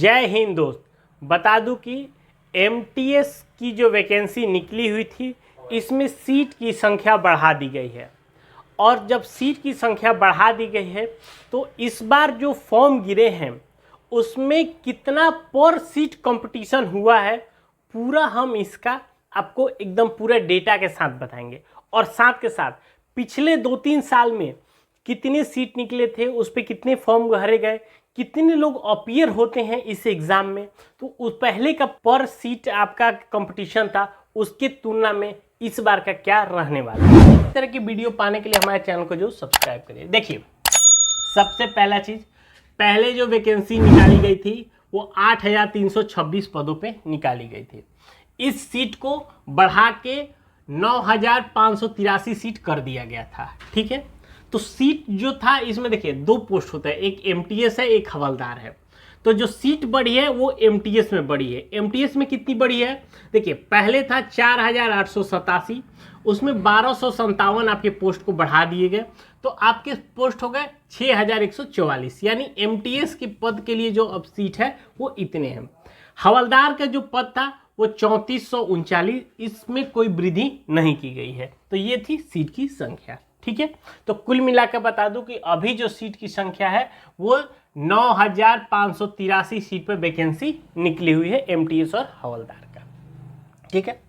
जय हिंद दोस्त। बता दूं कि एमटीएस की जो वैकेंसी निकली हुई थी इसमें सीट की संख्या बढ़ा दी गई है। और जब सीट की संख्या बढ़ा दी गई है तो इस बार जो फॉर्म गिरे हैं उसमें कितना पर सीट कंपटीशन हुआ है, पूरा हम इसका आपको एकदम पूरे डेटा के साथ बताएंगे। और साथ के साथ पिछले 2-3 साल में कितने सीट निकले थे, उस पर कितने फॉर्म भरे गए, कितने लोग अपीयर होते हैं इस एग्ज़ाम में, तो उस पहले का पर सीट आपका कंपटीशन था उसके तुलना में इस बार का क्या रहने वाला है। इस तरह की वीडियो पाने के लिए हमारे चैनल को जो सब्सक्राइब करिए। देखिए, सबसे पहला चीज़, पहले जो वैकेंसी निकाली गई थी वो 8,326 पदों पे निकाली गई थी। इस सीट को बढ़ा के 9,583 सीट कर दिया गया था। ठीक है, तो सीट जो था इसमें देखिए 2 पोस्ट होता है, एक एमटीएस है, एक हवलदार है। तो जो सीट बढ़ी है वो एमटीएस में बढ़ी है। एमटीएस में कितनी बढ़ी है, देखिए पहले था 4,887, उसमें 1,257 आपके पोस्ट को बढ़ा दिए गए, तो आपके पोस्ट हो गए 6,144। यानी एमटीएस के पद के लिए जो अब सीट है वो इतने हैं। हवलदार का जो पद था वो 3,439, इसमें कोई वृद्धि नहीं की गई है। तो ये थी सीट की संख्या। ठीक है, तो कुल मिलाकर बता दूं कि अभी जो सीट की संख्या है वो 9,583 सीट पर वैकेंसी निकली हुई है एमटीएस और हवलदार का। ठीक है,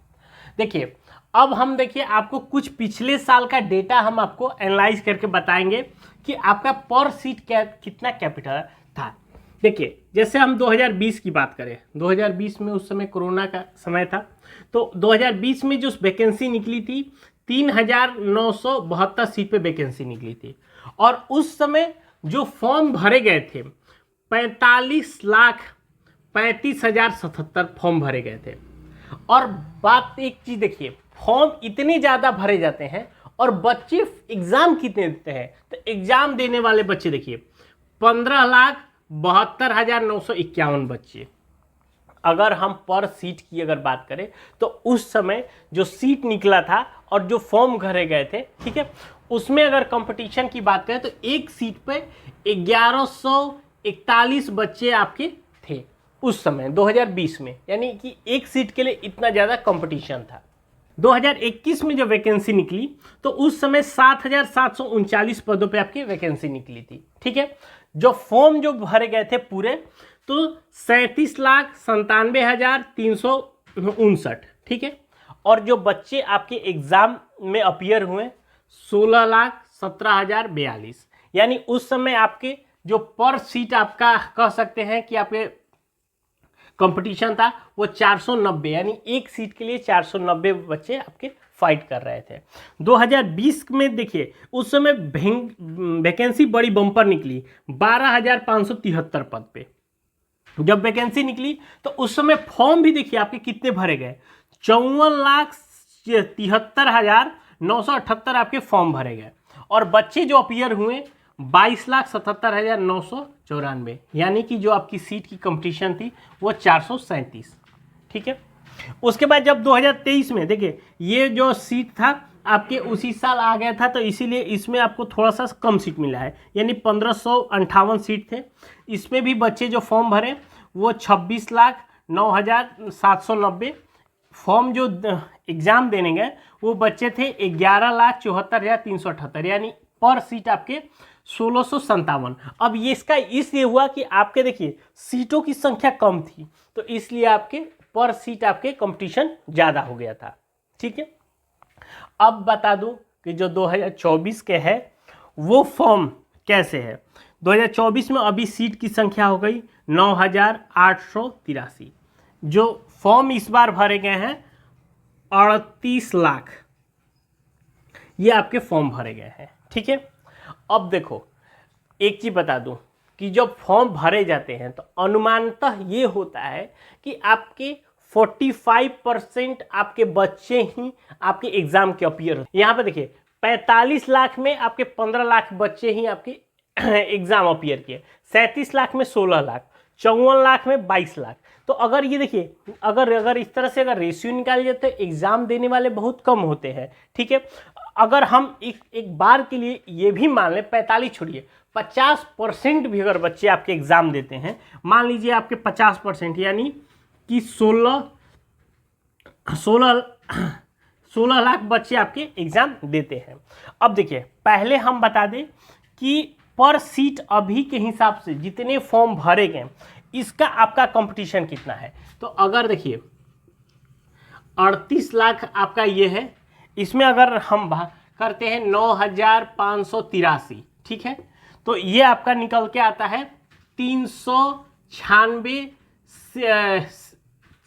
देखिए अब हम देखिए आपको कुछ पिछले साल का डेटा हम आपको एनालाइज करके बताएंगे कि आपका पर सीट कितना कैपिटल था। देखिए, जैसे हम 2020 की बात करें, 2020 में उस समय कोरोना का समय था, तो 2020 में जो वैकेंसी निकली थी 3,972 सीट पे वैकेंसी निकली थी। और उस समय जो फॉर्म भरे गए थे 45,35,077 फॉर्म भरे गए थे। और बात एक चीज़ देखिए, फॉर्म इतने ज़्यादा भरे जाते हैं और बच्चे एग्ज़ाम कितने देते हैं, तो एग्ज़ाम देने वाले बच्चे देखिए 15,72,951 बच्चे। अगर हम पर सीट की अगर बात करें तो उस समय जो सीट निकला था और जो फॉर्म भरे गए थे, ठीक है, उसमें अगर कंपटीशन की बात करें तो एक सीट पे 1,141 बच्चे आपके थे उस समय 2020 में। यानी कि एक सीट के लिए इतना ज़्यादा कंपटीशन था। 2021 में जब वैकेंसी निकली तो उस समय 7,739 पदों पे आपकी वैकेंसी निकली थी। ठीक है, जो फॉर्म जो भरे गए थे पूरे तो 37,97,359। ठीक है, और जो बच्चे आपके एग्जाम में अपीयर हुए 16,17,042। यानी उस समय आपके जो पर सीट आपका कह सकते हैं कि आपके कंपटीशन था वो 490, यानी एक सीट के लिए 490 बच्चे आपके फाइट कर रहे थे। 2020 में देखिए उस समय वैकेंसी बड़ी बम्पर निकली 12,573 पद पे। जब वैकेंसी निकली तो उस समय फॉर्म भी देखिए आपके कितने भरे गए, 54,73,978 आपके फॉर्म भरे गए। और बच्चे जो अपीयर हुए 22,77,994। यानी कि जो आपकी सीट की कंपटीशन थी वो 437। ठीक है, उसके बाद जब 2023 में देखिए ये जो सीट था आपके उसी साल आ गया था, तो इसीलिए इसमें आपको थोड़ा सा कम सीट मिला है, यानी 1,558 सीट थे। इसमें भी बच्चे जो फॉर्म भरे वो 26,09,790। फॉर्म जो एग्ज़ाम देने गए वो बच्चे थे 11,74,378। यानी पर सीट आपके 1,657। अब ये इसका इसलिए हुआ कि आपके देखिए सीटों की संख्या कम थी, तो इसलिए आपके पर सीट आपके कंपटीशन ज़्यादा हो गया था। ठीक है, अब बता दूं कि जो 2024 के है वो फॉर्म कैसे है। 2024 में अभी सीट की संख्या हो गई 9,883। जो फॉर्म इस बार भरे गए हैं 38 लाख, ये आपके फॉर्म भरे गए हैं। ठीक है, अब देखो एक चीज़ बता दूं कि जब फॉर्म भरे जाते हैं तो अनुमानतः ये होता है कि आपके 45% आपके बच्चे ही आपके एग्जाम के अपीयर होते हैं। यहाँ पे देखिए 45 लाख में आपके 15 लाख बच्चे ही आपके एग्जाम अपीयर किए, 37 लाख में 16 लाख, 54 लाख में 22 लाख। तो अगर ये देखिए अगर इस तरह से अगर रेशियो निकाल जाए तो एग्जाम देने वाले बहुत कम होते हैं। ठीक है, अगर हम एक बार के लिए ये भी मान लें, 45 छोड़िए, 50% भी अगर बच्चे आपके एग्ज़ाम देते हैं, मान लीजिए आपके 50% यानी कि 16 लाख बच्चे आपके एग्ज़ाम देते हैं। अब देखिए, पहले हम बता दें कि पर सीट अभी के हिसाब से जितने फॉर्म भरे गए इसका आपका कंपटीशन कितना है। तो अगर देखिए 38 लाख आपका ये है, इसमें अगर हम करते हैं 9,583, ठीक है, तो ये आपका निकल के आता है 396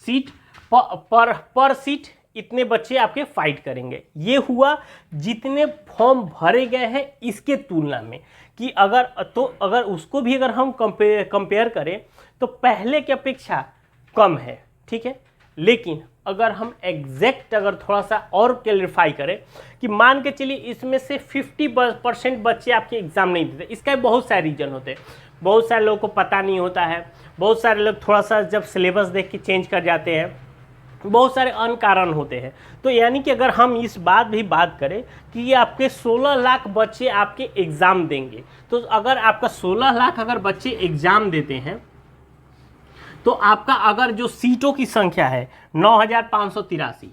सीट पर सीट इतने बच्चे आपके फाइट करेंगे। ये हुआ जितने फॉर्म भरे गए हैं इसके तुलना में, कि अगर उसको भी अगर हम कंपेयर करें तो पहले की अपेक्षा कम है, ठीक है। लेकिन अगर हम एग्जैक्ट अगर थोड़ा सा और क्लैरिफाई करें कि मान के चलिए इसमें से 50% बच्चे आपके एग्ज़ाम नहीं देते, इसका बहुत सारे रीज़न होते हैं। बहुत सारे लोगों को पता नहीं होता है, बहुत सारे लोग थोड़ा सा जब सिलेबस देख के चेंज कर जाते हैं, बहुत सारे अन्य कारण होते हैं। तो यानी कि अगर हम इस बात करें कि ये आपके 16 लाख बच्चे आपके एग्ज़ाम देंगे, तो अगर आपका 16 लाख अगर बच्चे एग्ज़ाम देते हैं तो आपका अगर जो सीटों की संख्या है 9,583,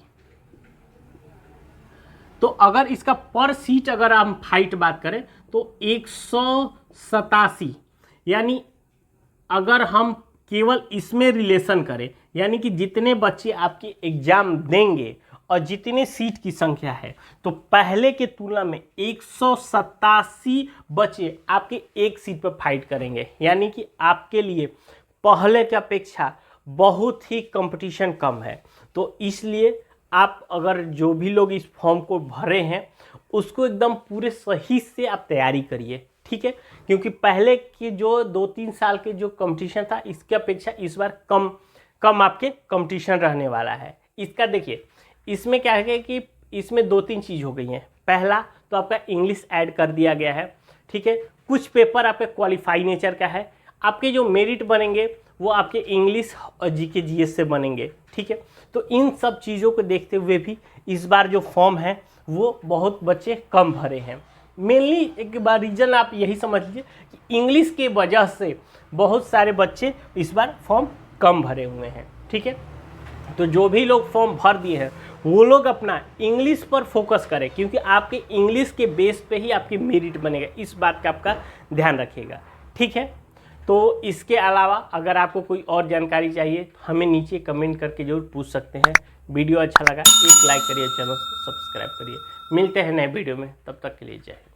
तो अगर इसका पर सीट अगर हम फाइट बात करें तो 187, यानी अगर हम केवल इसमें रिलेशन करें, यानी कि जितने बच्चे आपके एग्जाम देंगे और जितने सीट की संख्या है, तो पहले के तुलना में 187 बच्चे आपके एक सीट पर फाइट करेंगे। यानी कि आपके लिए पहले की अपेक्षा बहुत ही कंपटीशन कम है। तो इसलिए आप अगर जो भी लोग इस फॉर्म को भरे हैं उसको एकदम पूरे सही से आप तैयारी करिए, ठीक है, क्योंकि पहले के जो 2-3 साल के जो कंपटीशन था इसके अपेक्षा इस बार कम आपके कंपटीशन रहने वाला है। इसका देखिए, इसमें क्या है कि इसमें 2-3 चीज़ हो गई हैं। पहला तो आपका इंग्लिश ऐड कर दिया गया है, ठीक है, कुछ पेपर आपके क्वालिफाई नेचर का है, आपके जो मेरिट बनेंगे वो आपके इंग्लिश और जीके जीएस से बनेंगे, ठीक है। तो इन सब चीज़ों को देखते हुए भी इस बार जो फॉर्म है वो बहुत बच्चे कम भरे हैं। मेनली एक बार रीज़न आप यही समझ लीजिए कि इंग्लिश के वजह से बहुत सारे बच्चे इस बार फॉर्म कम भरे हुए हैं, ठीक है। तो जो भी लोग फॉर्म भर दिए हैं वो लोग अपना इंग्लिश पर फोकस करें, क्योंकि आपके इंग्लिश के बेस पे ही आपकी मेरिट बनेगा। इस बात का आपका ध्यान रखिएगा, ठीक है। तो इसके अलावा अगर आपको कोई और जानकारी चाहिए तो हमें नीचे कमेंट करके जरूर पूछ सकते हैं। वीडियो अच्छा लगा एक लाइक करिए, चैनल सब्सक्राइब करिए। मिलते हैं नए वीडियो में, तब तक के लिए जय हिंद।